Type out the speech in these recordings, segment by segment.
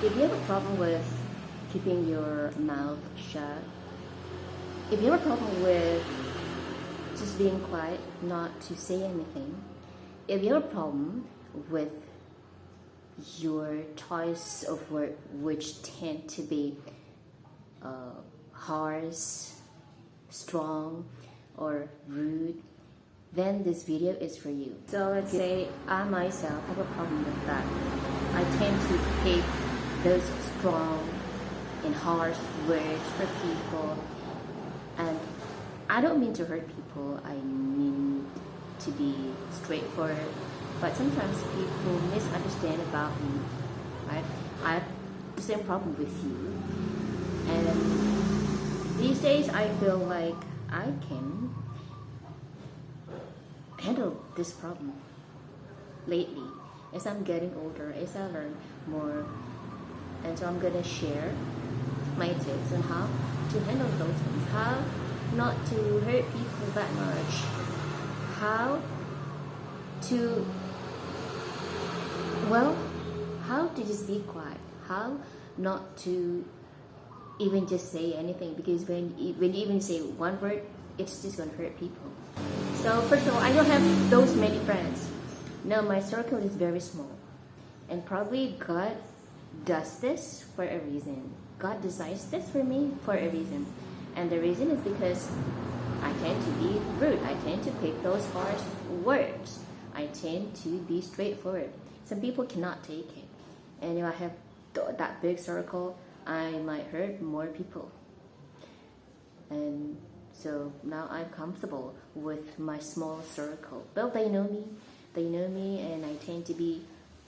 If you have a problem with keeping your mouth shut, if you have a problem with just being quiet, not to say anything, if you have a problem with your choice of word which tend to be harsh, strong, or rude, then this video is for you. So let's say I myself have a problem with that. I tend to pick those strong and harsh words for people, and I don't mean to hurt people, I mean to be straightforward, but sometimes people misunderstand about me, right? I have the same problem with you, and these days I feel like I can handle this problem. Lately, as I'm getting older, as I learn more, and so I'm gonna share my tips on how to handle those things, how not to hurt people that much, how to just be quiet, how not to even just say anything, because when you even say one word, it's just gonna hurt people. So first of all, I don't have those many friends. No, my circle is very small, and probably God does this for a reason. God designs this for me for a reason, and the reason is because I tend to be rude. I tend to pick those harsh words. I tend to be straightforward. Some people cannot take it, and if I have that big circle, I might hurt more people. And so now I'm comfortable with my small circle. Well, they know me, and I tend to be,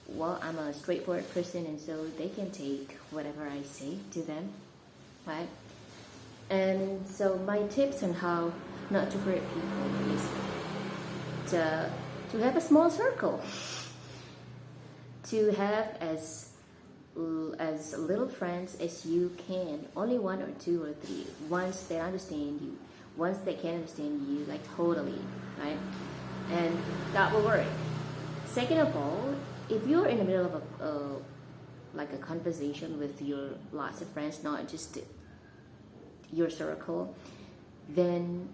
well, I'm a straightforward person, and so they can take whatever I say to them, right? And so my tips on how not to hurt people is to have a small circle, to have as little friends as you can, only one or two or three, once they understand you, once they can understand you, like totally, right? And that will work. Second of all, if you're in the middle of a conversation with your lots of friends, not just your circle, then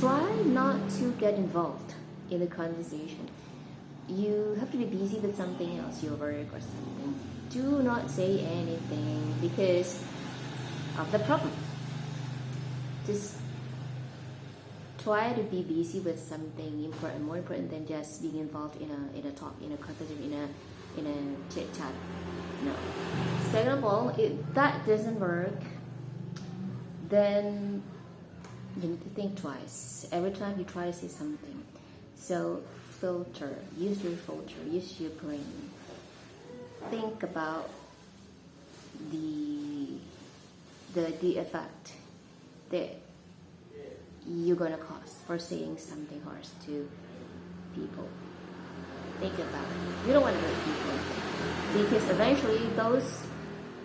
try not to get involved in the conversation. You have to be busy with something else, your work or something. Do not say anything because of the problem. Just try to be busy with something important, more important than just being involved in a talk, in a conversation, in a chit chat. No. Second of all, if that doesn't work, then you need to think twice every time you try to say something. So use your filter, use your brain. Think about the effect that you're gonna cause for saying something harsh to people. Think about it. You don't want to hurt people, because eventually those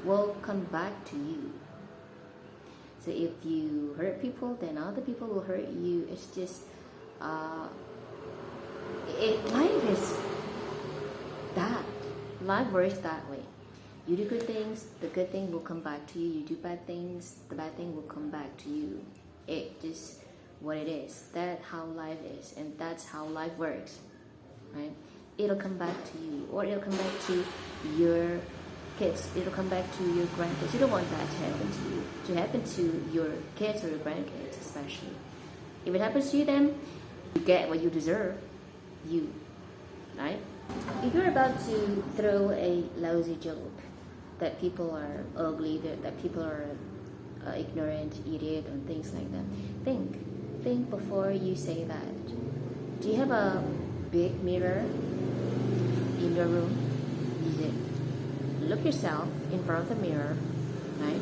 will come back to you. So if you hurt people, then other people will hurt you. It's just life is that. Life works that way. You do good things, the good thing will come back to you. You do bad things, the bad thing will come back to you. It just what it is. That's how life is, and that's how life works, right? It'll come back to you, or it'll come back to your kids. It'll come back to your grandkids. You don't want that to happen to your kids or your grandkids, especially. If it happens to them, you get what you deserve. Right? If you're about to throw a lousy joke that people are ugly, that people are ignorant, idiot, and things like that, think before you say that. Do you have a big mirror in your room? Use it. Look yourself in front of the mirror, right?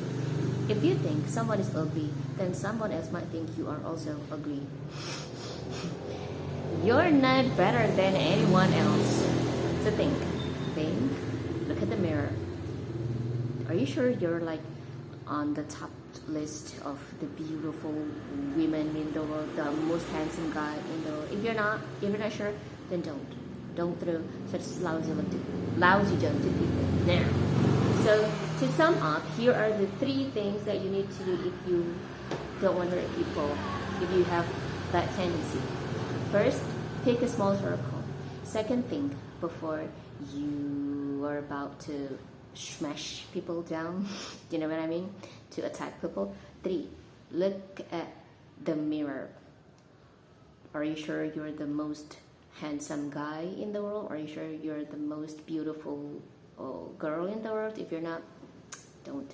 If you think someone is ugly, then someone else might think you are also ugly. You're not better than anyone else. So think, look at the mirror. Are you sure you're like on the top list of the beautiful women in the world, the most handsome guy in the world? If you're not sure, then don't. Don't throw such lousy junk to people. Now, so to sum up, here are the 3 things that you need to do if you don't want to hurt people, if you have that tendency. First, pick a small circle. Second thing, before you are about to smash people down, you know what I mean? To attack people. 3, look at the mirror. Are you sure you're the most handsome guy in the world? Are you sure you're the most beautiful girl in the world? If you're not, don't